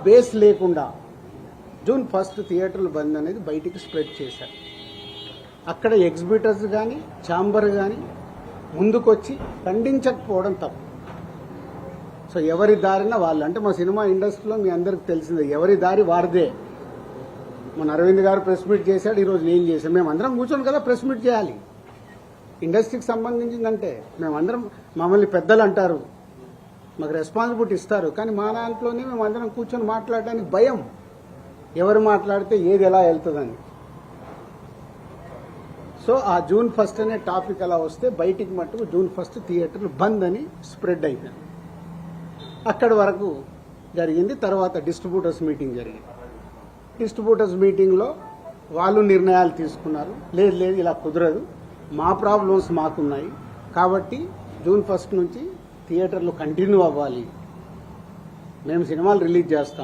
Base లేకుండా June 1 థియేటర్లు బంద్ అనేది బయటికి స్ప్రెడ్ చేశారు. అక్కడ ఎగ్జిబిటర్స్ కానీ ఛాంబర్ కానీ ముందుకొచ్చి ఖండించకపోవడం తప్పు. సో ఎవరి దారిన వాళ్ళు, అంటే మా సినిమా ఇండస్ట్రీలో మీ అందరికి తెలిసిందే, ఎవరి దారి వారిదే. మన అరవింద్ గారు ప్రెస్ మీట్ చేశాడు, ఈరోజు నేను చేశాను. మేమందరం కూర్చొని కదా ప్రెస్ మీట్ చేయాలి. ఇండస్ట్రీకి సంబంధించిందంటే మేమందరం, మమ్మల్ని పెద్దలు అంటారు, మాకు రెస్పాన్సిబిలిటీ ఇస్తారు, కానీ మా దాంట్లోనే మేమందరం కూర్చొని మాట్లాడడానికి భయం. ఎవరు మాట్లాడితే ఏది ఎలా వెళ్తుందని. సో ఆ జూన్ 1 అనే టాపిక్ అలా వస్తే బయటికి మట్టుకు జూన్ 1 థియేటర్లు బంద్ అని స్ప్రెడ్ అయిపోయింది. అక్కడి వరకు జరిగింది. తర్వాత డిస్ట్రిబ్యూటర్స్ మీటింగ్ జరిగింది. డిస్ట్రిబ్యూటర్స్ మీటింగ్లో వాళ్ళు నిర్ణయాలు తీసుకున్నారు. లేదు లేదు ఇలా కుదరదు, మా ప్రాబ్లమ్స్ మాకున్నాయి, కాబట్టి జూన్ 1 నుంచి థియేటర్లు కంటిన్యూ అవ్వాలి, మేము సినిమాలు రిలీజ్ చేస్తాం.